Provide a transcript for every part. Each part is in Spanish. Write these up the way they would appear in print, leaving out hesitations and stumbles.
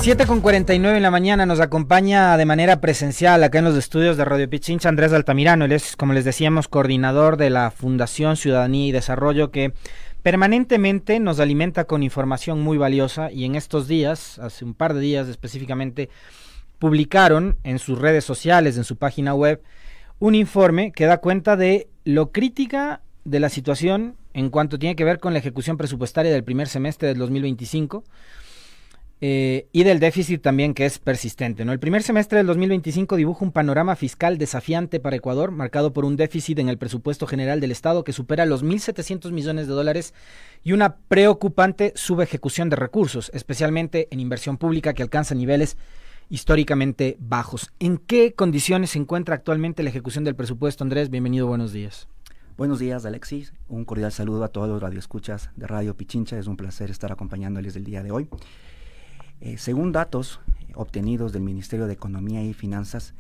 7:49 en la mañana nos acompaña de manera presencial acá en los estudios de Radio Pichincha Andrés Altamirano. Él es, como les decíamos, coordinador de la Fundación Ciudadanía y Desarrollo, que permanentemente nos alimenta con información muy valiosa, y en estos días, hace un par de días específicamente, publicaron en sus redes sociales, en su página web, un informe que da cuenta de lo crítica de la situación en cuanto tiene que ver con la ejecución presupuestaria del primer semestre del 2025, y del déficit también, que es persistente, ¿no? El primer semestre del 2025 dibuja un panorama fiscal desafiante para Ecuador, marcado por un déficit en el presupuesto general del Estado que supera los 1.700 millones de dólares y una preocupante subejecución de recursos, especialmente en inversión pública, que alcanza niveles históricamente bajos. ¿En qué condiciones se encuentra actualmente la ejecución del presupuesto, Andrés? Bienvenido, buenos días. Buenos días, Alexis. Un cordial saludo a todos los radioescuchas de Radio Pichincha. Es un placer estar acompañándoles el día de hoy. Según datos obtenidos del Ministerio de Economía y Finanzas,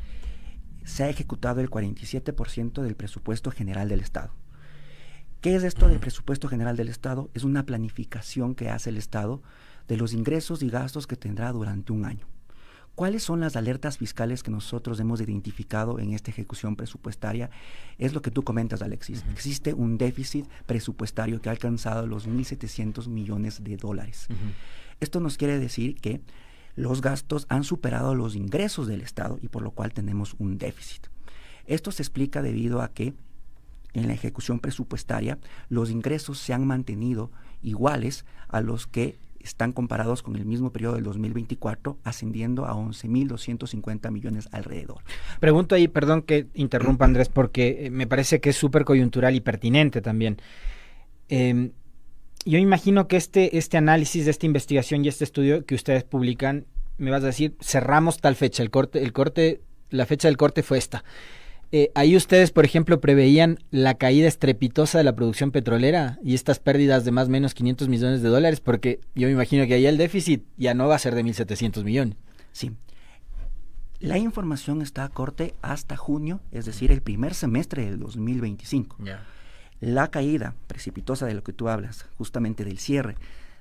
se ha ejecutado el 47% del presupuesto general del Estado. ¿Qué es esto del presupuesto general del Estado? Es una planificación que hace el Estado de los ingresos y gastos que tendrá durante un año. ¿Cuáles son las alertas fiscales que nosotros hemos identificado en esta ejecución presupuestaria? Es lo que tú comentas, Alexis. Existe un déficit presupuestario que ha alcanzado los 1.700 millones de dólares. Esto nos quiere decir que los gastos han superado los ingresos del Estado y por lo cual tenemos un déficit. Esto se explica debido a que en la ejecución presupuestaria los ingresos se han mantenido iguales a los que están comparados con el mismo periodo del 2024, ascendiendo a 11.250 millones alrededor. Pregunto ahí, perdón que interrumpa, Andrés, porque me parece que es súper coyuntural y pertinente también. Yo imagino que este análisis, esta investigación y este estudio que ustedes publican, me vas a decir, cerramos tal fecha, la fecha del corte fue esta. Ahí ustedes, por ejemplo, preveían la caída estrepitosa de la producción petrolera y estas pérdidas de más o menos 500 millones de dólares, porque yo me imagino que ahí el déficit ya no va a ser de 1.700 millones. Sí. La información está a corte hasta junio, es decir, el primer semestre del 2025. Yeah. La caída precipitosa de lo que tú hablas, justamente del cierre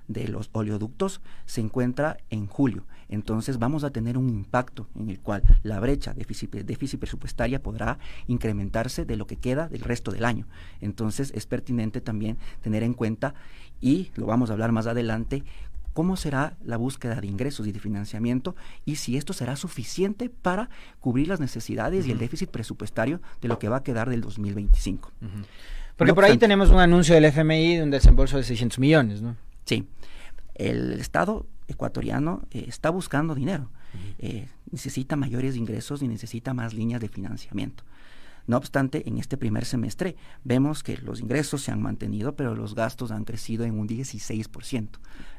de los oleoductos, se encuentra en julio. Entonces vamos a tener un impacto en el cual la brecha déficit presupuestaria podrá incrementarse de lo que queda del resto del año. Entonces es pertinente también tener en cuenta, y lo vamos a hablar más adelante, cómo será la búsqueda de ingresos y de financiamiento y si esto será suficiente para cubrir las necesidades y el déficit presupuestario de lo que va a quedar del 2025. Porque por ahí tenemos un anuncio del FMI de un desembolso de 600 millones, ¿no? Sí. El Estado ecuatoriano está buscando dinero. Necesita mayores ingresos y necesita más líneas de financiamiento. No obstante, en este primer semestre vemos que los ingresos se han mantenido, pero los gastos han crecido en un 16%.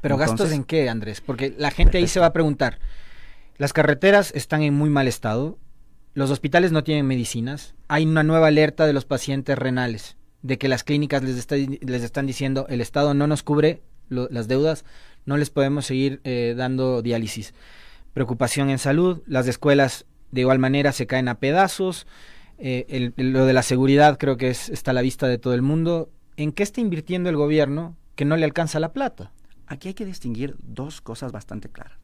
¿Pero gastos en qué, Andrés? Porque la gente ahí se va a preguntar. Las carreteras están en muy mal estado, los hospitales no tienen medicinas, hay una nueva alerta de los pacientes renales, de que las clínicas les están diciendo, el Estado no nos cubre las deudas, no les podemos seguir dando diálisis. Preocupación en salud, las escuelas de igual manera se caen a pedazos, lo de la seguridad creo que está a la vista de todo el mundo. ¿En qué está invirtiendo el gobierno que no le alcanza la plata? Aquí hay que distinguir dos cosas bastante claras.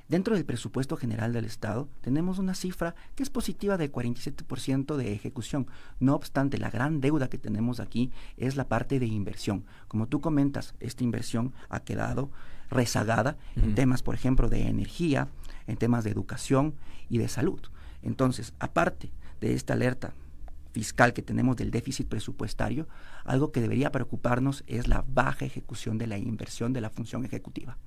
Dentro del presupuesto general del Estado tenemos una cifra que es positiva del 47% de ejecución. No obstante, la gran deuda que tenemos aquí es la parte de inversión. Como tú comentas, esta inversión ha quedado rezagada en temas, por ejemplo, de energía, en temas de educación y de salud. Entonces, aparte de esta alerta fiscal que tenemos del déficit presupuestario, algo que debería preocuparnos es la baja ejecución de la inversión de la función ejecutiva.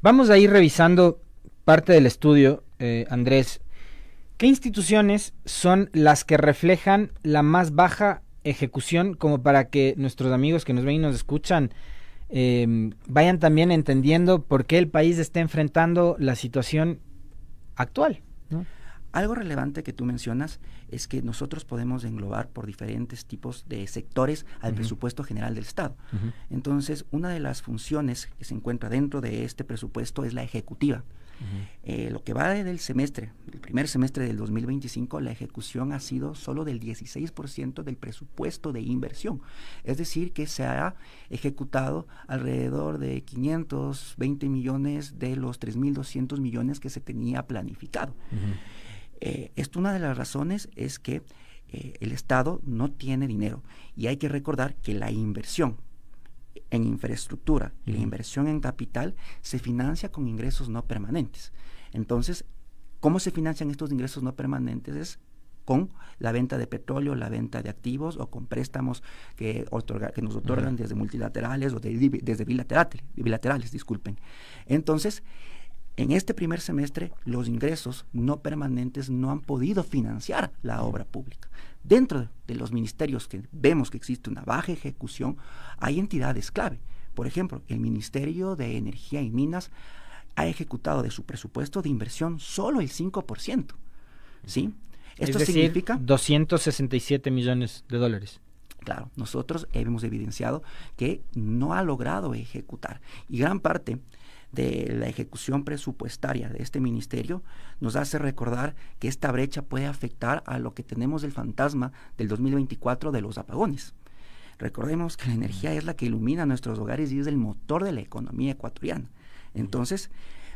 Vamos a ir revisando parte del estudio, Andrés. ¿Qué instituciones son las que reflejan la más baja ejecución, como para que nuestros amigos que nos ven y nos escuchan vayan también entendiendo por qué el país está enfrentando la situación actual, ¿no? Algo relevante que tú mencionas es que nosotros podemos englobar por diferentes tipos de sectores al presupuesto general del Estado. Entonces, una de las funciones que se encuentra dentro de este presupuesto es la ejecutiva. Lo que va del semestre, el primer semestre del 2025, la ejecución ha sido solo del 16% del presupuesto de inversión. Es decir, que se ha ejecutado alrededor de 520 millones de los 3.200 millones que se tenía planificado. Esto, una de las razones es que el Estado no tiene dinero, y hay que recordar que la inversión en infraestructura y la inversión en capital se financia con ingresos no permanentes. Entonces, ¿cómo se financian estos ingresos no permanentes? Es con la venta de petróleo, la venta de activos, o con préstamos que nos otorgan desde multilaterales o desde bilaterales, disculpen. Entonces, en este primer semestre, los ingresos no permanentes no han podido financiar la obra pública. Dentro de los ministerios que vemos que existe una baja ejecución, hay entidades clave. Por ejemplo, el Ministerio de Energía y Minas ha ejecutado de su presupuesto de inversión solo el 5%. ¿Sí? Esto significa 267 millones de dólares. Claro, nosotros hemos evidenciado que no ha logrado ejecutar. Y gran parte de la ejecución presupuestaria de este ministerio nos hace recordar que esta brecha puede afectar a lo que tenemos el fantasma del 2024 de los apagones. Recordemos que la energía es la que ilumina nuestros hogares y es el motor de la economía ecuatoriana. Entonces,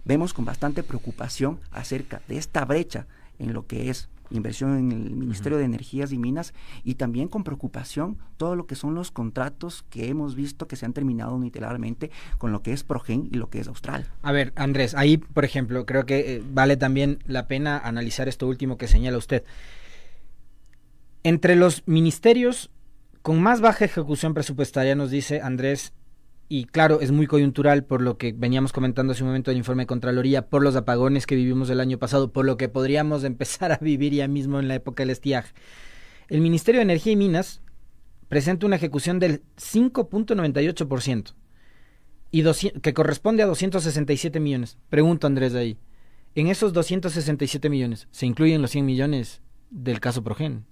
vemos con bastante preocupación acerca de esta brecha en lo que es inversión en el Ministerio de Energías y Minas, y también con preocupación todo lo que son los contratos que hemos visto que se han terminado unilateralmente con lo que es Progen y lo que es Austral. A ver, Andrés, ahí, por ejemplo, creo que vale también la pena analizar esto último que señala usted. Entre los ministerios con más baja ejecución presupuestaria, nos dice Andrés, y claro, es muy coyuntural por lo que veníamos comentando hace un momento del informe de Contraloría, por los apagones que vivimos el año pasado, por lo que podríamos empezar a vivir ya mismo en la época del estiaje. El Ministerio de Energía y Minas presenta una ejecución del 5.98%, que corresponde a 267 millones. Pregunto, Andrés, ahí, en esos 267 millones, ¿se incluyen los 100 millones del caso Progen?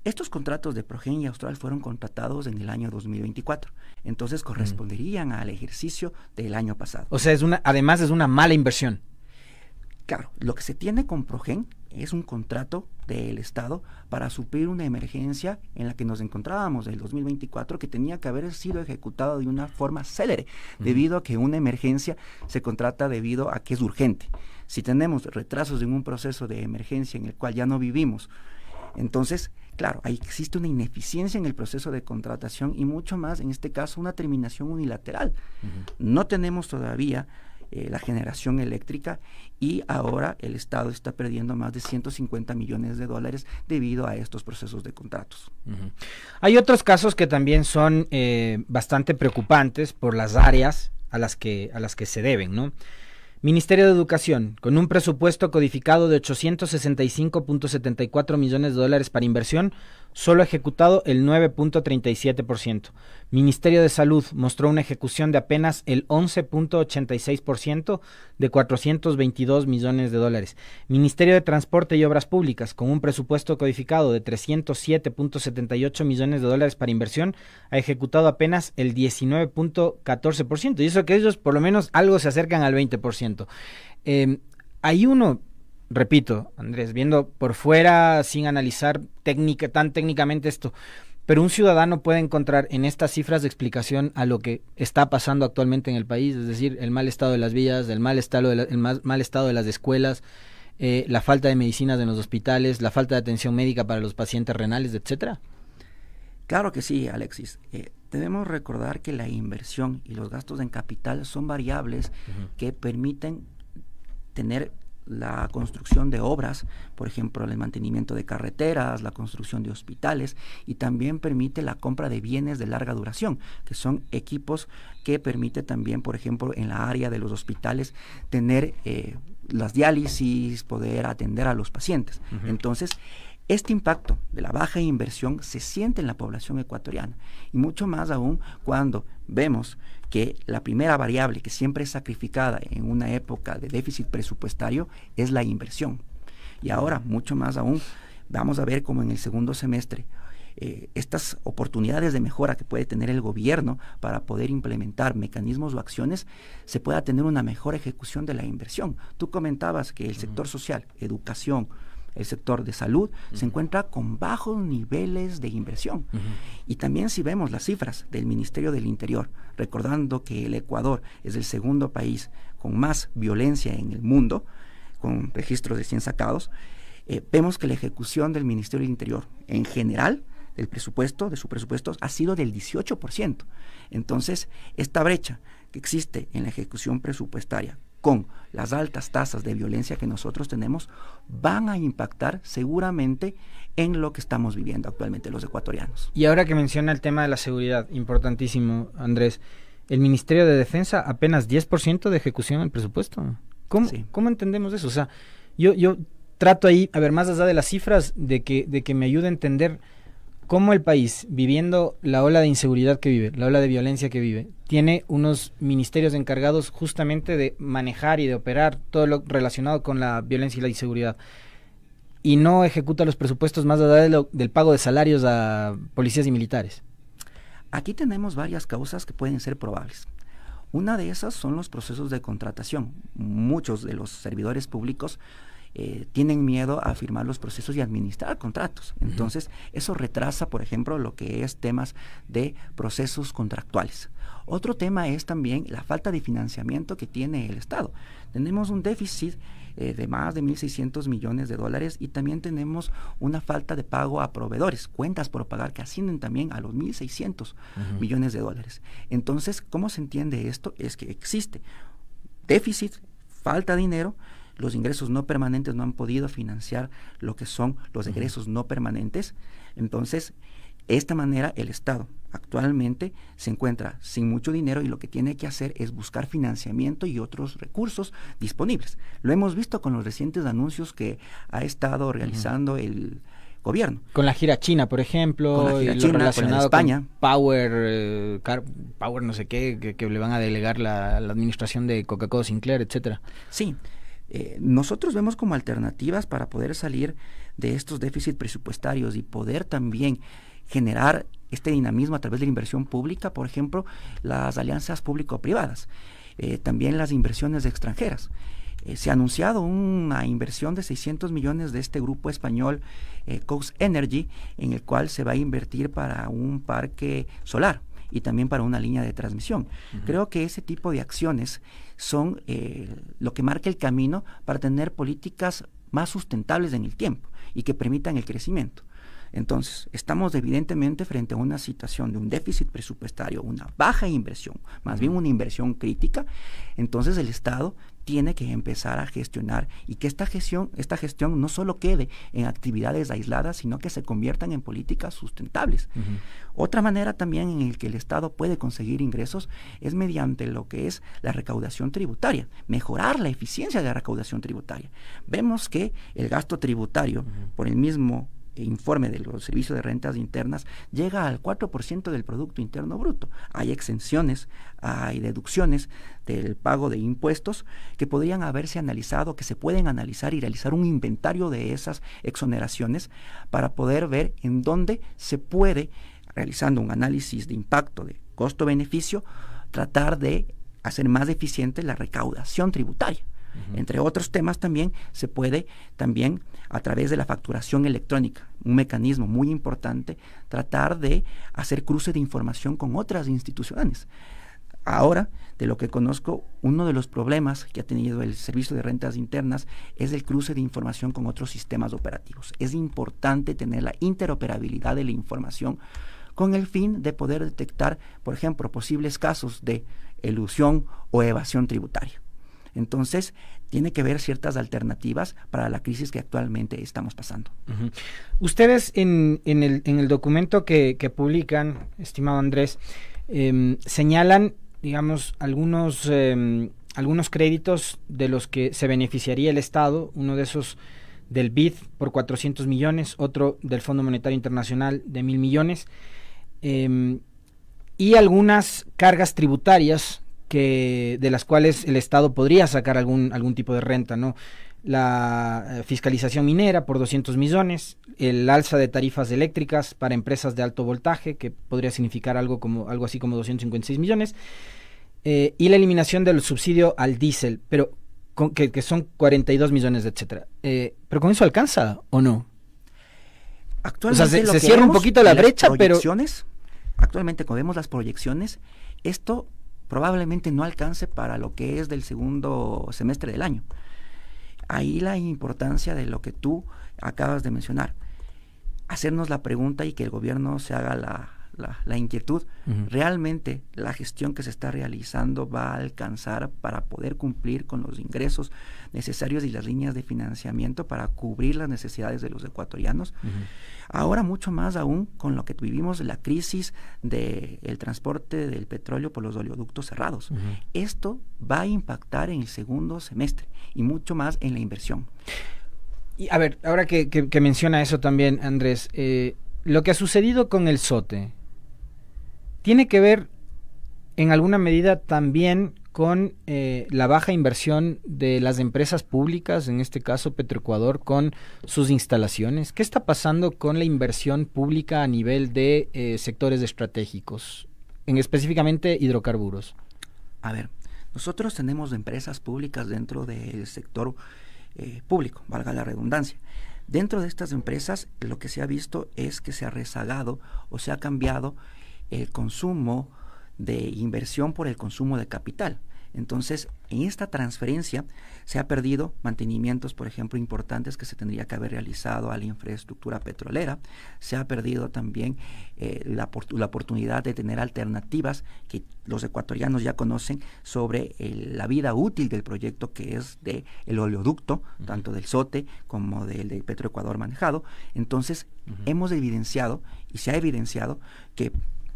Estos contratos de Progen y Austral fueron contratados en el año 2024, entonces corresponderían al ejercicio del año pasado. O sea, además es una mala inversión. Claro, lo que se tiene con Progen es un contrato del Estado para suplir una emergencia en la que nos encontrábamos del 2024, que tenía que haber sido ejecutado de una forma célere, debido a que una emergencia se contrata debido a que es urgente. Si tenemos retrasos en un proceso de emergencia en el cual ya no vivimos, entonces, claro, ahí existe una ineficiencia en el proceso de contratación y mucho más, en este caso, una terminación unilateral. No tenemos todavía la generación eléctrica, y ahora el Estado está perdiendo más de 150 millones de dólares debido a estos procesos de contratos. Hay otros casos que también son bastante preocupantes por las áreas a las que se deben, ¿no? Ministerio de Educación, con un presupuesto codificado de 865.74 millones de dólares para inversión, solo ha ejecutado el 9.37%. Ministerio de Salud mostró una ejecución de apenas el 11.86% de 422 millones de dólares. Ministerio de Transporte y Obras Públicas, con un presupuesto codificado de 307.78 millones de dólares para inversión, ha ejecutado apenas el 19.14%. Y eso que ellos por lo menos algo se acercan al 20%. Hay uno... Repito, Andrés, viendo por fuera, sin analizar tan técnicamente esto, pero un ciudadano puede encontrar en estas cifras de explicación a lo que está pasando actualmente en el país, es decir, el mal estado de las vías, el mal estado de las escuelas, la falta de medicinas en los hospitales, la falta de atención médica para los pacientes renales, etcétera. Claro que sí, Alexis. Debemos recordar que la inversión y los gastos en capital son variables que permiten tener la construcción de obras, por ejemplo, el mantenimiento de carreteras, la construcción de hospitales, y también permite la compra de bienes de larga duración, que son equipos que permite también, por ejemplo, en la área de los hospitales, tener las diálisis, poder atender a los pacientes. Entonces, este impacto de la baja inversión se siente en la población ecuatoriana, y mucho más aún cuando vemos que la primera variable que siempre es sacrificada en una época de déficit presupuestario es la inversión. Y ahora, mucho más aún, vamos a ver cómo en el segundo semestre estas oportunidades de mejora que puede tener el gobierno para poder implementar mecanismos o acciones, se pueda tener una mejor ejecución de la inversión. Tú comentabas que el sector social, educación, el sector de salud, se encuentra con bajos niveles de inversión. Y también si vemos las cifras del Ministerio del Interior, recordando que el Ecuador es el segundo país con más violencia en el mundo, con registros de 100 sacados, vemos que la ejecución del Ministerio del Interior en general de su presupuesto ha sido del 18%. Entonces, esta brecha que existe en la ejecución presupuestaria con las altas tasas de violencia que nosotros tenemos van a impactar seguramente en lo que estamos viviendo actualmente los ecuatorianos. Y ahora que menciona el tema de la seguridad, importantísimo, Andrés, el Ministerio de Defensa apenas 10% de ejecución del presupuesto. ¿Cómo entendemos eso? O sea, yo trato ahí, a ver, más allá de las cifras, de que me ayude a entender cómo el país, viviendo la ola de inseguridad que vive, la ola de violencia que vive, tiene unos ministerios encargados justamente de manejar y de operar todo lo relacionado con la violencia y la inseguridad, y no ejecuta los presupuestos más allá del pago de salarios a policías y militares. Aquí tenemos varias causas que pueden ser probables. Una de esas son los procesos de contratación. Muchos de los servidores públicos tienen miedo a firmar los procesos y administrar contratos. Entonces, eso retrasa, por ejemplo, lo que es temas de procesos contractuales. Otro tema es también la falta de financiamiento que tiene el Estado. Tenemos un déficit de más de 1.600 millones de dólares y también tenemos una falta de pago a proveedores, cuentas por pagar que ascienden también a los 1.600 millones de dólares. Entonces, ¿cómo se entiende esto? Es que existe déficit, falta de dinero, los ingresos no permanentes no han podido financiar lo que son los egresos no permanentes. Entonces, de esta manera el Estado actualmente se encuentra sin mucho dinero y lo que tiene que hacer es buscar financiamiento y otros recursos disponibles. Lo hemos visto con los recientes anuncios que ha estado realizando el gobierno. Con la gira china, por ejemplo, con la gira y china, lo relacionado con España. Con Power, Power no sé qué, que le van a delegar la administración de Coca-Cola Sinclair, etcétera. Sí. Nosotros vemos como alternativas para poder salir de estos déficits presupuestarios y poder también generar este dinamismo a través de la inversión pública, por ejemplo, las alianzas público-privadas, también las inversiones extranjeras. Se ha anunciado una inversión de 600 millones de este grupo español, Cox Energy, en el cual se va a invertir para un parque solar y también para una línea de transmisión. Creo que ese tipo de acciones son lo que marca el camino para tener políticas más sustentables en el tiempo y que permitan el crecimiento. Entonces, estamos evidentemente frente a una situación de un déficit presupuestario, una baja inversión, más bien una inversión crítica. Entonces, el Estado tiene que empezar a gestionar y que esta gestión no solo quede en actividades aisladas, sino que se conviertan en políticas sustentables. Otra manera también en la que el Estado puede conseguir ingresos es mediante lo que es la recaudación tributaria, mejorar la eficiencia de la recaudación tributaria. Vemos que el gasto tributario, por el mismo informe de los servicios de rentas internas, llega al 4% del Producto Interno Bruto. Hay exenciones, hay deducciones del pago de impuestos que podrían haberse analizado, que se pueden analizar y realizar un inventario de esas exoneraciones para poder ver en dónde se puede, realizando un análisis de impacto de costo-beneficio, tratar de hacer más eficiente la recaudación tributaria. Entre otros temas también se puede a través de la facturación electrónica, un mecanismo muy importante, tratar de hacer cruce de información con otras instituciones. Ahora, de lo que conozco, uno de los problemas que ha tenido el Servicio de Rentas Internas es el cruce de información con otros sistemas operativos. Es importante tener la interoperabilidad de la información con el fin de poder detectar, por ejemplo, posibles casos de elusión o evasión tributaria. Entonces, tiene que haber ciertas alternativas para la crisis que actualmente estamos pasando. Ustedes en el documento que publican, estimado Andrés, señalan, digamos, algunos créditos de los que se beneficiaría el Estado, uno de esos del BID por 400 millones, otro del Fondo Monetario Internacional de 1.000 millones, y algunas cargas tributarias de las cuales el Estado podría sacar algún tipo de renta, ¿no? La fiscalización minera por 200 millones, el alza de tarifas eléctricas para empresas de alto voltaje, que podría significar algo así como 256 millones, y la eliminación del subsidio al diésel, pero que son 42 millones, etcétera. ¿Pero con eso alcanza o no? Actualmente, o sea, se cierra un poquito la brecha, pero... Actualmente, cuando vemos las proyecciones, esto probablemente no alcance para lo que es del segundo semestre del año. Ahí la importancia de lo que tú acabas de mencionar, hacernos la pregunta y que el gobierno se haga la inquietud, ¿realmente la gestión que se está realizando va a alcanzar para poder cumplir con los ingresos necesarios y las líneas de financiamiento para cubrir las necesidades de los ecuatorianos? Ahora mucho más aún con lo que vivimos, la crisis del transporte del petróleo por los oleoductos cerrados. Esto va a impactar en el segundo semestre y mucho más en la inversión. Y a ver, ahora que menciona eso también, Andrés, lo que ha sucedido con el SOTE, ¿tiene que ver en alguna medida también con la baja inversión de las empresas públicas, en este caso Petroecuador, con sus instalaciones? ¿Qué está pasando con la inversión pública a nivel de sectores estratégicos, específicamente hidrocarburos? A ver, nosotros tenemos empresas públicas dentro del sector público, valga la redundancia. Dentro de estas empresas lo que se ha visto es que se ha rezagado o se ha cambiado el consumo de inversión por el consumo de capital. Entonces, en esta transferencia se ha perdido mantenimientos, por ejemplo, importantes que se tendría que haber realizado a la infraestructura petrolera. Se ha perdido también la oportunidad de tener alternativas que los ecuatorianos ya conocen sobre la vida útil del proyecto, que es del oleoducto, tanto del SOTE como del de Petroecuador manejado. Entonces, hemos evidenciado y se ha evidenciado que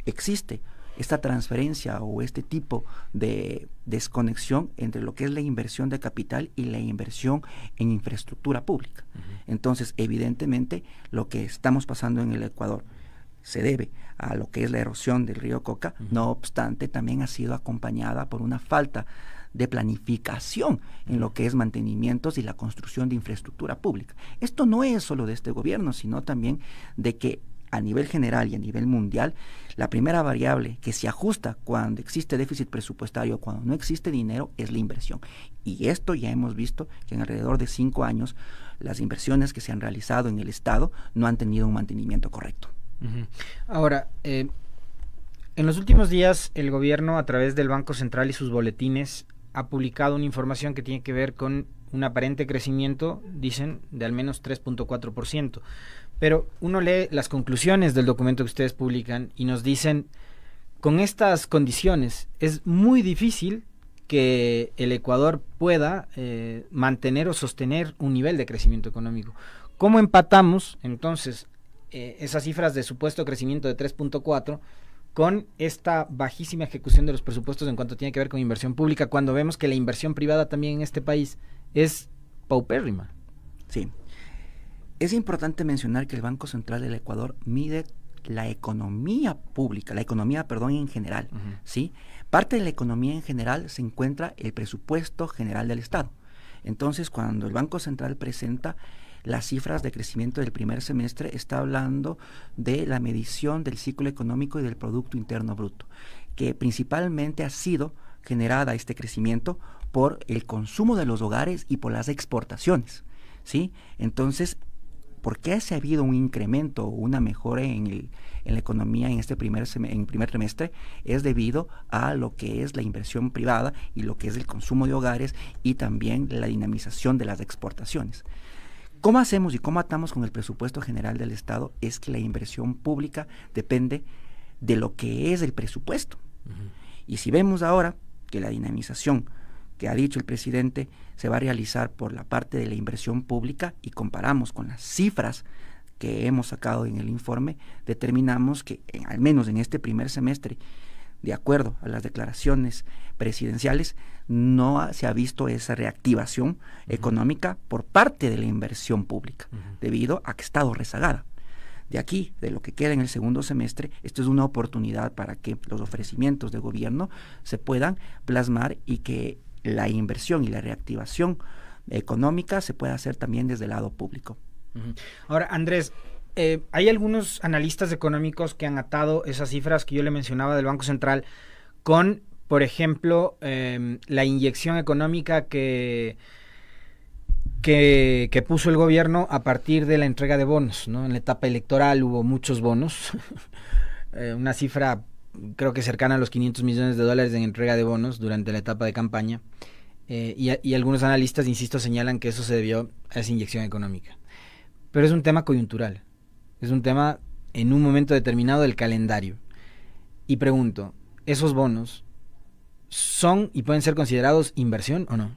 existe esta transferencia o este tipo de desconexión entre lo que es la inversión de capital y la inversión en infraestructura pública. Entonces, evidentemente, lo que estamos pasando en el Ecuador se debe a lo que es la erosión del río Coca. No obstante, también ha sido acompañada por una falta de planificación en lo que es mantenimientos y la construcción de infraestructura pública. Esto no es solo de este gobierno, sino también de que a nivel general y a nivel mundial, la primera variable que se ajusta cuando existe déficit presupuestario, cuando no existe dinero, es la inversión. Y esto ya hemos visto que en alrededor de 5 años las inversiones que se han realizado en el Estado no han tenido un mantenimiento correcto. Ahora, en los últimos días el gobierno, a través del Banco Central y sus boletines, ha publicado una información que tiene que ver con un aparente crecimiento, dicen, de al menos 3.4%. Pero uno lee las conclusiones del documento que ustedes publican y nos dicen, con estas condiciones es muy difícil que el Ecuador pueda mantener o sostener un nivel de crecimiento económico. ¿Cómo empatamos entonces esas cifras de supuesto crecimiento de 3.4 con esta bajísima ejecución de los presupuestos en cuanto tiene que ver con inversión pública, cuando vemos que la inversión privada también en este país es paupérrima? Sí. Es importante mencionar que el Banco Central del Ecuador mide la economía pública, en general, ¿sí? Parte de la economía en general se encuentra el presupuesto general del Estado. Entonces, cuando el Banco Central presenta las cifras de crecimiento del primer semestre, está hablando de la medición del ciclo económico y del Producto Interno Bruto, que principalmente ha sido generada este crecimiento por el consumo de los hogares y por las exportaciones, ¿sí? Entonces, ¿por qué se ha habido un incremento o una mejora en la economía en este primer trimestre? Es debido a lo que es la inversión privada y lo que es el consumo de hogares y también la dinamización de las exportaciones. ¿Cómo hacemos y cómo atamos con el presupuesto general del Estado? Es que la inversión pública depende de lo que es el presupuesto. Y si vemos ahora que la dinamización que ha dicho el presidente se va a realizar por la parte de la inversión pública y comparamos con las cifras que hemos sacado en el informe, determinamos que al menos en este primer semestre, de acuerdo a las declaraciones presidenciales, no se ha visto esa reactivación económica por parte de la inversión pública, debido a que ha estado rezagada. De aquí, de lo que queda en el segundo semestre, esto es una oportunidad para que los ofrecimientos de gobierno se puedan plasmar y que la inversión y la reactivación económica se pueda hacer también desde el lado público. Ahora, Andrés, hay algunos analistas económicos que han atado esas cifras que yo le mencionaba del Banco Central con, por ejemplo, la inyección económica que puso el gobierno a partir de la entrega de bonos, ¿no? En la etapa electoral hubo muchos bonos, una cifra creo que cercana a los $500 millones en entrega de bonos durante la etapa de campaña, y algunos analistas, insisto, señalan que eso se debió a esa inyección económica. Pero es un tema coyuntural, es un tema en un momento determinado del calendario. Y pregunto, ¿esos bonos son y pueden ser considerados inversión o no?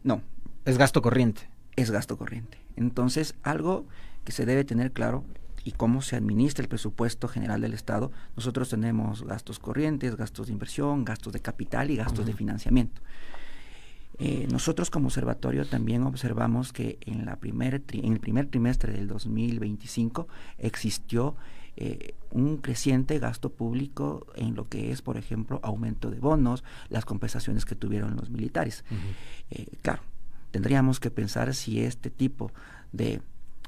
No. Es gasto corriente. Es gasto corriente. Entonces, algo que se debe tener claro y cómo se administra el presupuesto general del Estado, nosotros tenemos gastos corrientes, gastos de inversión, gastos de capital y gastos de financiamiento. Nosotros como observatorio también observamos que en el primer trimestre del 2025 existió un creciente gasto público en lo que es, por ejemplo, aumento de bonos, las compensaciones que tuvieron los militares. Claro, tendríamos que pensar si este tipo de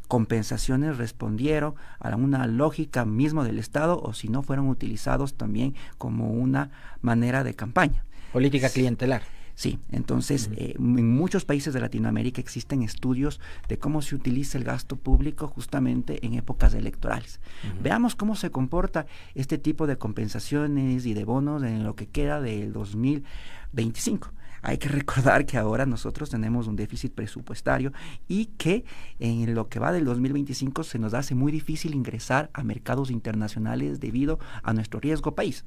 compensaciones respondieron a una lógica mismo del Estado o si no fueron utilizados también como una manera de campaña. Política clientelar. Sí, entonces en muchos países de Latinoamérica existen estudios de cómo se utiliza el gasto público justamente en épocas electorales. Veamos cómo se comporta este tipo de compensaciones y de bonos en lo que queda del 2025. Hay que recordar que ahora nosotros tenemos un déficit presupuestario y que en lo que va del 2025 se nos hace muy difícil ingresar a mercados internacionales debido a nuestro riesgo país.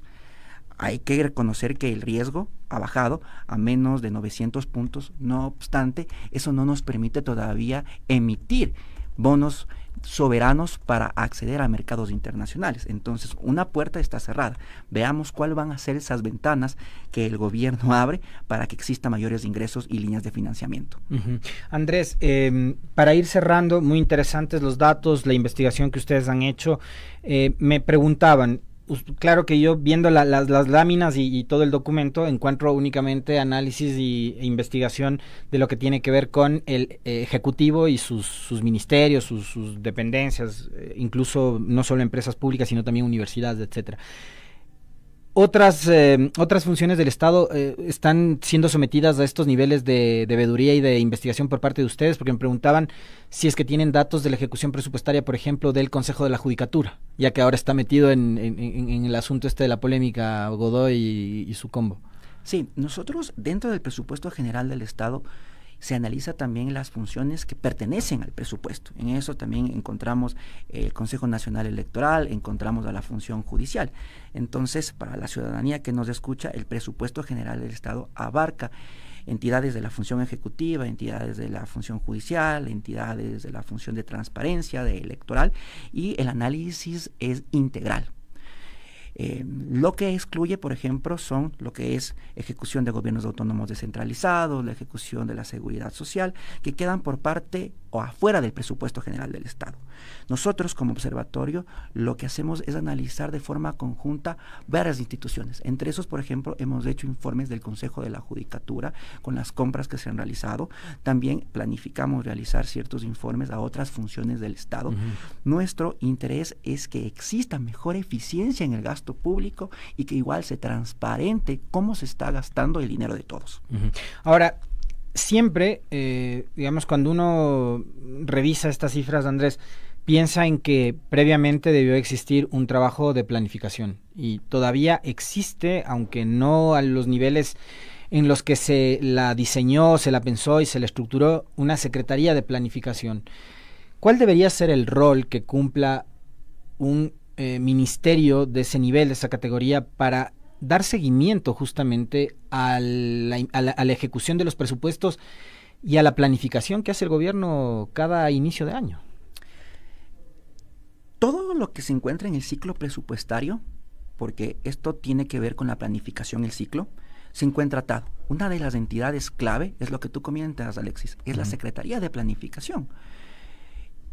Hay que reconocer que el riesgo ha bajado a menos de 900 puntos, no obstante, eso no nos permite todavía emitir bonos soberanos para acceder a mercados internacionales. Entonces, una puerta está cerrada. Veamos cuáles van a ser esas ventanas que el gobierno abre para que exista mayores ingresos y líneas de financiamiento. Andrés, para ir cerrando, muy interesantes los datos, la investigación que ustedes han hecho. Me preguntaban, claro que yo viendo las láminas y todo el documento encuentro únicamente análisis e investigación de lo que tiene que ver con el Ejecutivo y sus ministerios, sus dependencias, incluso no solo empresas públicas, sino también universidades, etcétera. Otras funciones del Estado están siendo sometidas a estos niveles de veeduría y de investigación por parte de ustedes, porque me preguntaban si es que tienen datos de la ejecución presupuestaria, por ejemplo, del Consejo de la Judicatura, ya que ahora está metido en el asunto de la polémica Godoy y su combo. Sí, nosotros dentro del presupuesto general del Estado se analiza también las funciones que pertenecen al presupuesto. En eso también encontramos el Consejo Nacional Electoral, encontramos a la función judicial. Entonces, para la ciudadanía que nos escucha, el presupuesto general del Estado abarca entidades de la función ejecutiva, entidades de la función judicial, entidades de la función de transparencia, de electoral, y el análisis es integral. Lo que excluye, por ejemplo, son lo que es ejecución de gobiernos autónomos descentralizados, la ejecución de la seguridad social, que quedan por parte o afuera del presupuesto general del Estado. Nosotros, como observatorio, lo que hacemos es analizar de forma conjunta varias instituciones. Entre esos, por ejemplo, hemos hecho informes del Consejo de la Judicatura con las compras que se han realizado. También planificamos realizar ciertos informes a otras funciones del Estado. Nuestro interés es que exista mejor eficiencia en el gasto público y que igual se transparente cómo se está gastando el dinero de todos. Ahora, siempre, digamos, cuando uno revisa estas cifras, Andrés, piensa en que previamente debió existir un trabajo de planificación y todavía existe, aunque no a los niveles en los que se la diseñó, se la pensó y se la estructuró, una Secretaría de Planificación. ¿Cuál debería ser el rol que cumpla un ministerio de ese nivel, de esa categoría, para dar seguimiento justamente a la ejecución de los presupuestos y a la planificación que hace el gobierno cada inicio de año? Todo lo que se encuentra en el ciclo presupuestario, porque esto tiene que ver con la planificación del ciclo, se encuentra atado. Una de las entidades clave es lo que tú comentas, Alexis, es la Secretaría de Planificación.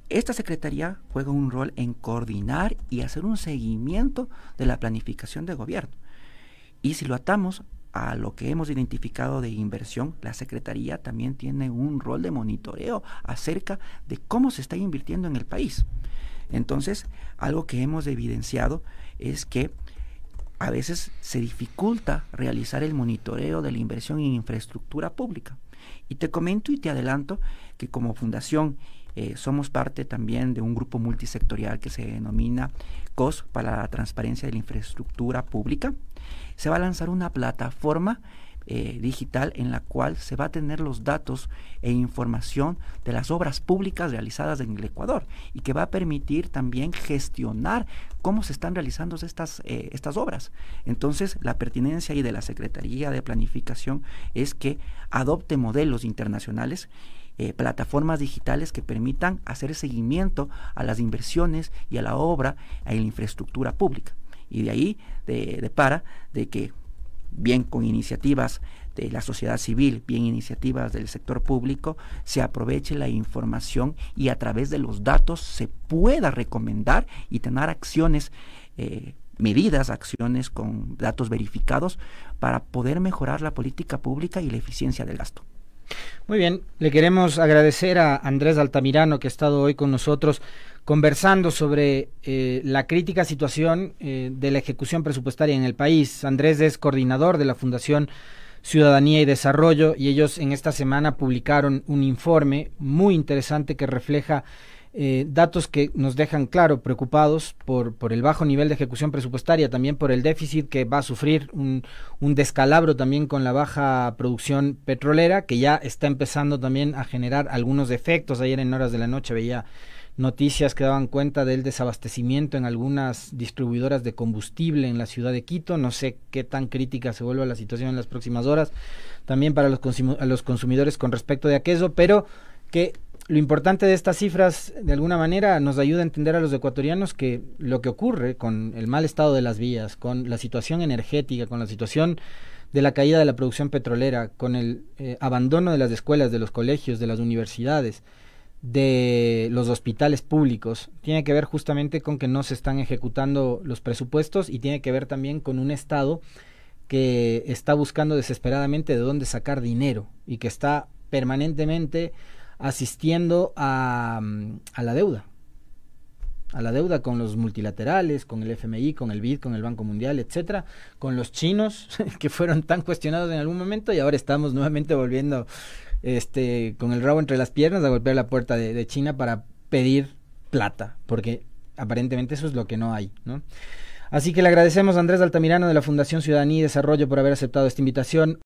Esta secretaría juega un rol en coordinar y hacer un seguimiento de la planificación de gobierno. Y si lo atamos a lo que hemos identificado de inversión, la Secretaría también tiene un rol de monitoreo acerca de cómo se está invirtiendo en el país. Entonces, algo que hemos evidenciado es que a veces se dificulta realizar el monitoreo de la inversión en infraestructura pública. Y te comento y te adelanto que como fundación somos parte también de un grupo multisectorial que se denomina COS para la transparencia de la infraestructura pública. Se va a lanzar una plataforma digital en la cual se va a tener los datos e información de las obras públicas realizadas en el Ecuador y que va a permitir también gestionar cómo se están realizando estas obras. Entonces, la pertinencia ahí de la Secretaría de Planificación es que adopte modelos internacionales, plataformas digitales que permitan hacer seguimiento a las inversiones y a la obra en la infraestructura pública. Y de ahí depara de que, bien con iniciativas de la sociedad civil, bien iniciativas del sector público, se aproveche la información y a través de los datos se pueda recomendar y tener acciones, medidas, acciones con datos verificados para poder mejorar la política pública y la eficiencia del gasto. Muy bien, le queremos agradecer a Andrés Altamirano, que ha estado hoy con nosotros conversando sobre la crítica situación de la ejecución presupuestaria en el país. Andrés es coordinador de la Fundación Ciudadanía y Desarrollo y ellos en esta semana publicaron un informe muy interesante que refleja datos que nos dejan, claro, preocupados por el bajo nivel de ejecución presupuestaria, también por el déficit que va a sufrir un descalabro también con la baja producción petrolera, que ya está empezando también a generar algunos efectos. Ayer en horas de la noche veía noticias que daban cuenta del desabastecimiento en algunas distribuidoras de combustible en la ciudad de Quito. No sé qué tan crítica se vuelva la situación en las próximas horas, también para los consumidores con respecto de aquello, pero que lo importante de estas cifras, de alguna manera, nos ayuda a entender a los ecuatorianos que lo que ocurre con el mal estado de las vías, con la situación energética, con la situación de la caída de la producción petrolera, con el abandono de las escuelas, de los colegios, de las universidades, de los hospitales públicos, tiene que ver justamente con que no se están ejecutando los presupuestos y tiene que ver también con un Estado que está buscando desesperadamente de dónde sacar dinero y que está permanentemente asistiendo a la deuda con los multilaterales, con el FMI, con el BID, con el Banco Mundial, etcétera, con los chinos que fueron tan cuestionados en algún momento y ahora estamos nuevamente volviendo con el rabo entre las piernas a golpear la puerta de China para pedir plata, porque aparentemente eso es lo que no hay, ¿no? Así que le agradecemos a Andrés Altamirano de la Fundación Ciudadanía y Desarrollo por haber aceptado esta invitación.